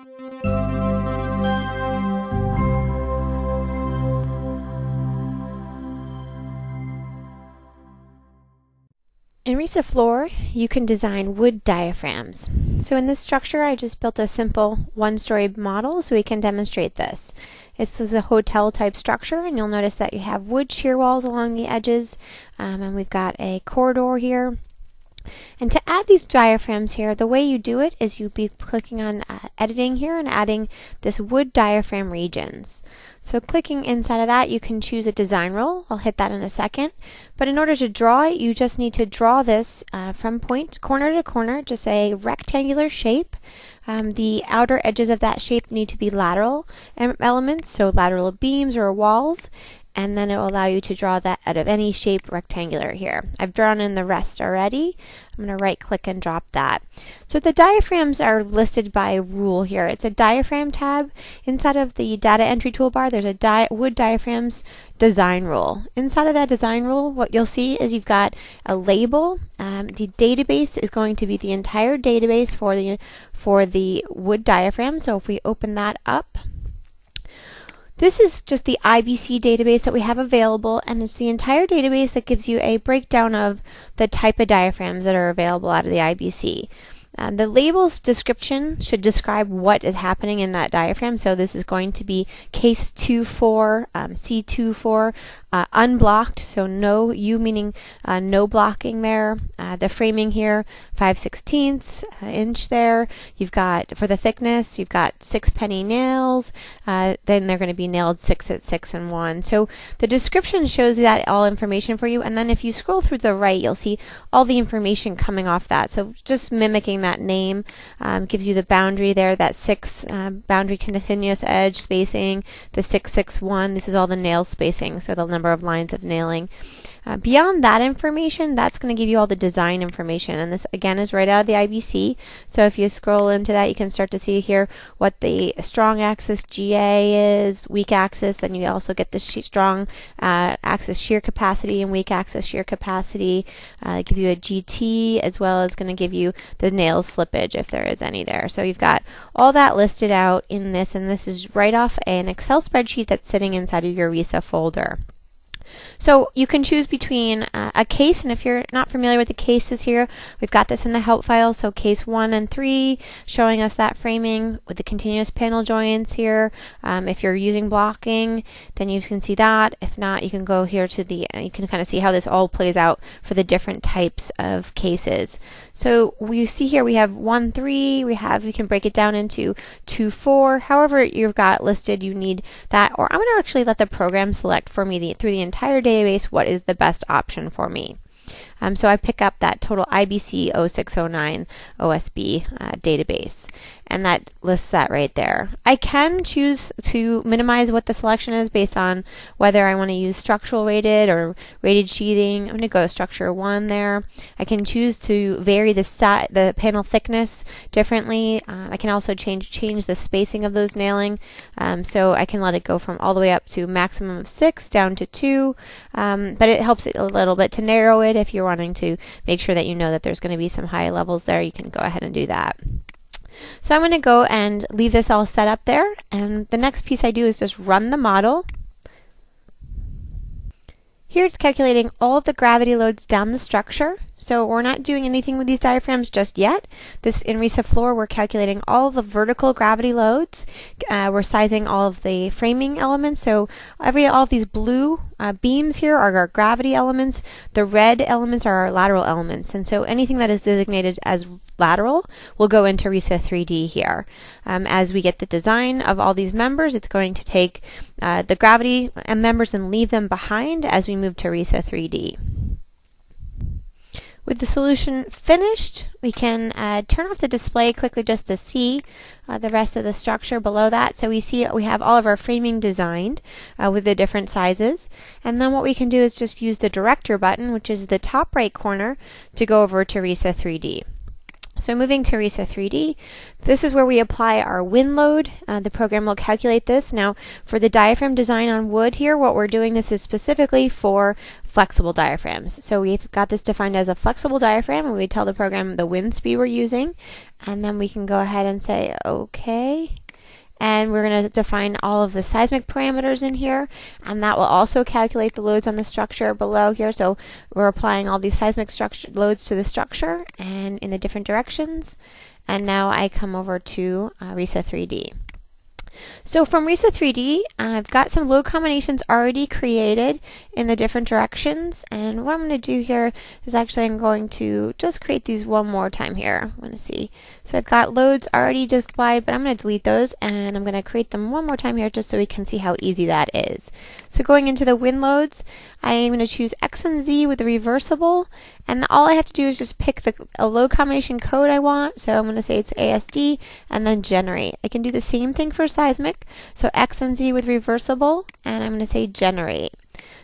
In RISAFloor, you can design wood diaphragms. So in this structure, I just built a simple one-story model so we can demonstrate this. This is a hotel type structure, and you'll notice that you have wood shear walls along the edges, and we've got a corridor here. And to add these diaphragms here, the way you do it is you'll be clicking on editing here and adding this wood diaphragm regions. So clicking inside of that, you can choose a design rule. I'll hit that in a second. But in order to draw it, you just need to draw this from corner to corner, just a rectangular shape. The outer edges of that shape need to be lateral elements, so lateral beams or walls. And then it will allow you to draw that out of any shape rectangular here. I've drawn in the rest already. I'm going to right click and drop that. So the diaphragms are listed by rule here. It's a diaphragm tab. Inside of the data entry toolbar, there's a wood diaphragms design rule. Inside of that design rule, what you'll see is you've got a label. The database is going to be the entire database for the wood diaphragm. So if we open that up, this is just the IBC database that we have available, and it's the entire database that gives you a breakdown of the type of diaphragms that are available out of the IBC. The label's description should describe what is happening in that diaphragm. So this is going to be case 2.4, C2.4, unblocked, so no, U meaning no blocking there. The framing here, 5/16 inch there. You've got, for the thickness, you've got 6 penny nails. Then they're going to be nailed 6 at 6 and 1. So the description shows that all information for you. And then if you scroll through the right, you'll see all the information coming off that. So just mimicking that name gives you the boundary there, that 6 boundary continuous edge spacing, the 6, 6, 1. This is all the nail spacing, so the number of lines of nailing. Beyond that information, that's going to give you all the design information, and this again is right out of the IBC. So if you scroll into that, you can start to see here what the strong axis GA is, weak axis, then you also get the strong axis shear capacity and weak axis shear capacity. It gives you a GT, as well as going to give you the nail slippage if there is any there. So you've got all that listed out in this, and this is right off an Excel spreadsheet that's sitting inside of your RISA folder. So you can choose between a case, and if you're not familiar with the cases here, we've got this in the help file. So case 1 and 3 showing us that framing with the continuous panel joints here. If you're using blocking, then you can see that. If not, you can go here to the, you can kind of see how this all plays out for the different types of cases. So we see here we have 1.3, we can break it down into 2.4. However you've got listed, you need that, or I'm going to actually let the program select for me through the entire database what is the best option for me. So I pick up that total IBC 0609 OSB database, and that lists that right there. I can choose to minimize what the selection is based on whether I want to use structural rated or rated sheathing. I'm going to go structure 1 there. I can choose to vary the panel thickness differently. I can also change the spacing of those nailing. So I can let it go from all the way up to maximum of 6 down to 2, but it helps it a little bit to narrow it. If you're wanting to make sure that you know that there's going to be some high levels there, you can go ahead and do that. So I'm going to go and leave this all set up there, and the next piece I do is just run the model. Here it's calculating all of the gravity loads down the structure. So we're not doing anything with these diaphragms just yet. This in RISAFloor, we're calculating all the vertical gravity loads. We're sizing all of the framing elements. So all of these blue beams here are our gravity elements. The red elements are our lateral elements. And so anything that is designated as lateral will go into RISA 3D here. As we get the design of all these members, it's going to take the gravity members and leave them behind as we move to RISA 3D. With the solution finished, we can turn off the display quickly just to see the rest of the structure below that. So we see that we have all of our framing designed with the different sizes. And then what we can do is just use the director button, which is the top right corner, to go over to RISA 3D. So moving to RISA 3D, this is where we apply our wind load. The program will calculate this. Now for the diaphragm design on wood here, what we're doing, this is specifically for flexible diaphragms. So we've got this defined as a flexible diaphragm, and we tell the program the wind speed we're using, and then we can go ahead and say OK. And we're going to define all of the seismic parameters in here, and that will also calculate the loads on the structure below here. So we're applying all these seismic loads to the structure and in the different directions. And now I come over to RISA 3D. So from RISA 3D, I've got some load combinations already created in the different directions, and what I'm going to do here is actually I'm going to just create these one more time here. I'm going to see. So I've got loads already displayed, but I'm going to delete those, and I'm going to create them one more time here just so we can see how easy that is. So going into the wind loads, I'm going to choose X and Z with the reversible, and all I have to do is just pick a load combination code I want. So I'm going to say it's ASD and then generate. I can do the same thing for seismic. So X and Z with reversible, and I'm going to say generate.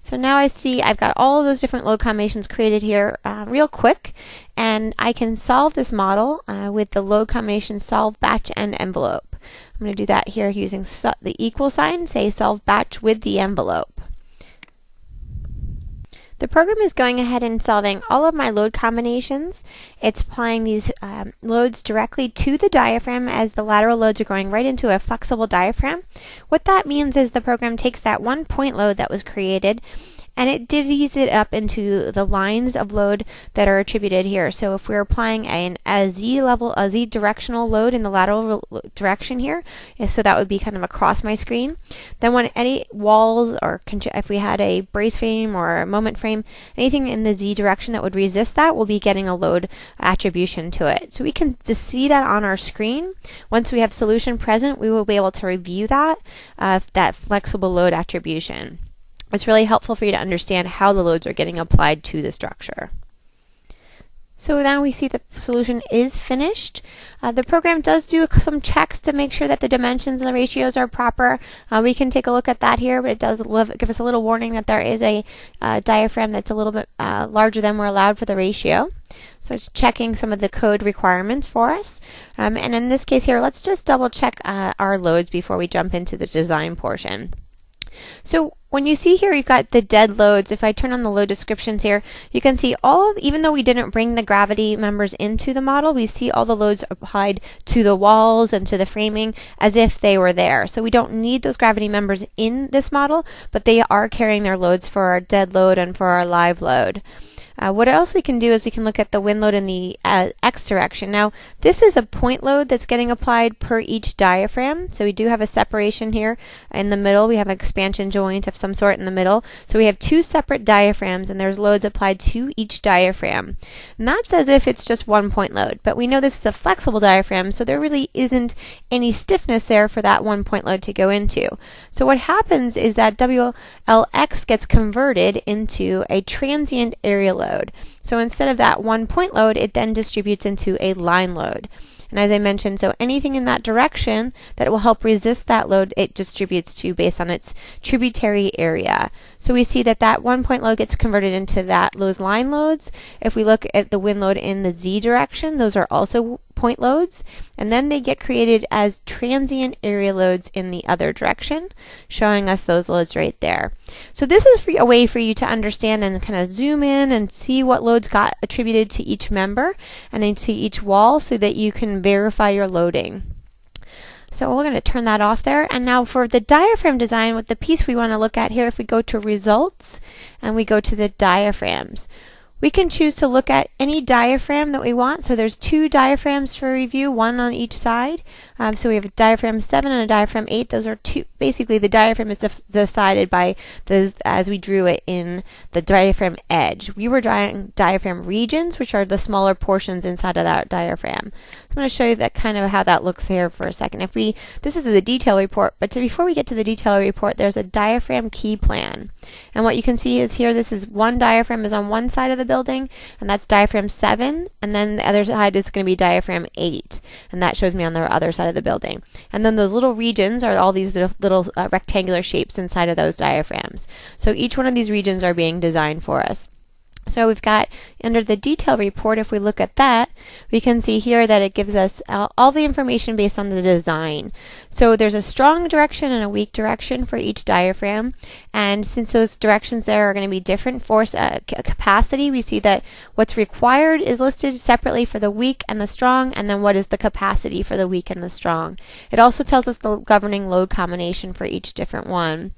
So now I see I've got all of those different load combinations created here real quick, and I can solve this model with the load combination solve batch and envelope. I'm going to do that here using the equal sign, say solve batch with the envelope. The program is going ahead and solving all of my load combinations. It's applying these loads directly to the diaphragm as the lateral loads are going right into a flexible diaphragm. What that means is the program takes that one point load that was created and it divvies it up into the lines of load that are attributed here. So if we're applying a Z directional load in the lateral direction here, so that would be kind of across my screen, then when any walls, or if we had a brace frame or a moment frame, anything in the Z direction that would resist that, will be getting a load attribution to it. So we can just see that on our screen. Once we have solution present, we will be able to review that flexible load attribution. It's really helpful for you to understand how the loads are getting applied to the structure. So now we see the solution is finished. The program does do some checks to make sure that the dimensions and the ratios are proper. We can take a look at that here, but it does give us a little warning that there is a diaphragm that's a little bit larger than we're allowed for the ratio. So it's checking some of the code requirements for us. And in this case here, let's just double check our loads before we jump into the design portion. So when you see here, you've got the dead loads. If I turn on the load descriptions here, you can see even though we didn't bring the gravity members into the model, we see all the loads applied to the walls and to the framing as if they were there. So we don't need those gravity members in this model, but they are carrying their loads for our dead load and for our live load. What else we can do is we can look at the wind load in the X direction. Now, this is a point load that's getting applied per each diaphragm. So we do have a separation here in the middle. We have an expansion joint of some sort in the middle. So we have two separate diaphragms, and there's loads applied to each diaphragm. And that's as if it's just one point load. But we know this is a flexible diaphragm, so there really isn't any stiffness there for that one point load to go into. So what happens is that WLX gets converted into a transient area load. So instead of that one point load, it then distributes into a line load. And as I mentioned, so anything in that direction that will help resist that load, it distributes to based on its tributary area. So we see that one point load gets converted into those line loads. If we look at the wind load in the Z direction, those are also point loads, and then they get created as transient area loads in the other direction, showing us those loads right there. So this is a way for you to understand and kind of zoom in and see what loads got attributed to each member and into each wall so that you can verify your loading. So we're going to turn that off there. And now for the diaphragm design, what the piece we want to look at here, if we go to results and we go to the diaphragms, we can choose to look at any diaphragm that we want. So there's two diaphragms for review, one on each side. So we have a diaphragm 7 and a diaphragm 8. Those are two. Basically, the diaphragm is decided by those as we drew it in the diaphragm edge. We were drawing diaphragm regions, which are the smaller portions inside of that diaphragm. So I'm going to show you that kind of how that looks here for a second. This is the detail report, but before we get to the detail report, there's a diaphragm key plan. And what you can see is here, this is one diaphragm is on one side of the building, and that's diaphragm 7, and then the other side is going to be diaphragm 8, and that shows me on the other side of the building. And then those little regions are all these little rectangular shapes inside of those diaphragms. So each one of these regions are being designed for us. So we've got under the detail report, if we look at that, we can see here that it gives us all the information based on the design. So there's a strong direction and a weak direction for each diaphragm, and since those directions there are going to be different force capacity, we see that what's required is listed separately for the weak and the strong, and then what is the capacity for the weak and the strong. It also tells us the governing load combination for each different one.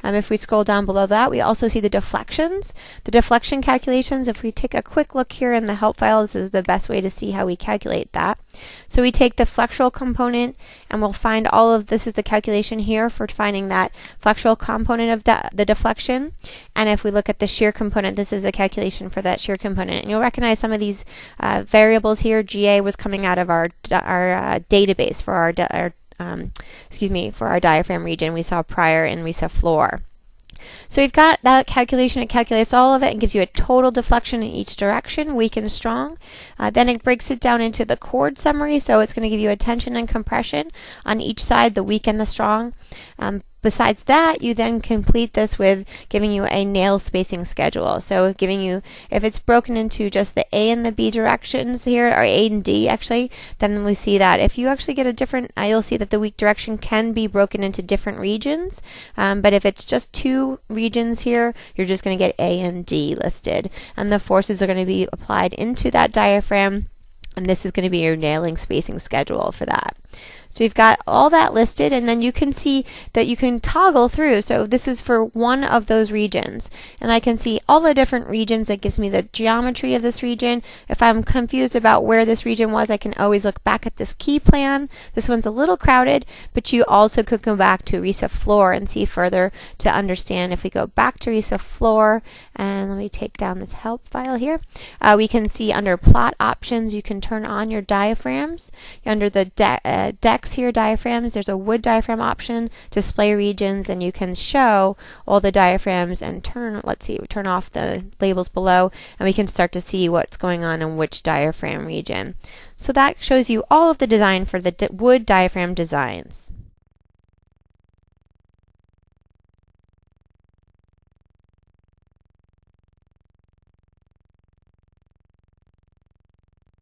If we scroll down below that, we also see the deflections. The deflection calculations, if we take a quick look here in the help file, this is the best way to see how we calculate that. So we take the flexural component and we'll find all of this is the calculation here for finding that flexural component of the deflection. And if we look at the shear component, this is a calculation for that shear component. And you'll recognize some of these variables here. GA was coming out of our database for our diaphragm region we saw prior in RISAFloor. So we've got that calculation. It calculates all of it and gives you a total deflection in each direction, weak and strong. Then it breaks it down into the chord summary, so it's going to give you a tension and compression on each side, the weak and the strong. Besides that, you then complete this with giving you a nail spacing schedule. So giving you, if it's broken into just the A and the B directions here, or A and D actually, then we see that. If you actually get a different, you'll see that the weak direction can be broken into different regions. But if it's just two regions here, you're just going to get A and D listed. And the forces are going to be applied into that diaphragm. And this is going to be your nailing spacing schedule for that. So you've got all that listed, and then you can see that you can toggle through. So this is for one of those regions, and I can see all the different regions. That gives me the geometry of this region. If I'm confused about where this region was, I can always look back at this key plan. This one's a little crowded, but you also could go back to RISAFloor and see further to understand. If we go back to RISAFloor, and let me take down this help file here, we can see under plot options, you can turn on your diaphragms. Under the decks here, diaphragms, there's a wood diaphragm option, display regions, and you can show all the diaphragms and turn off the labels below, and we can start to see what's going on in which diaphragm region. So that shows you all of the design for the wood diaphragm designs.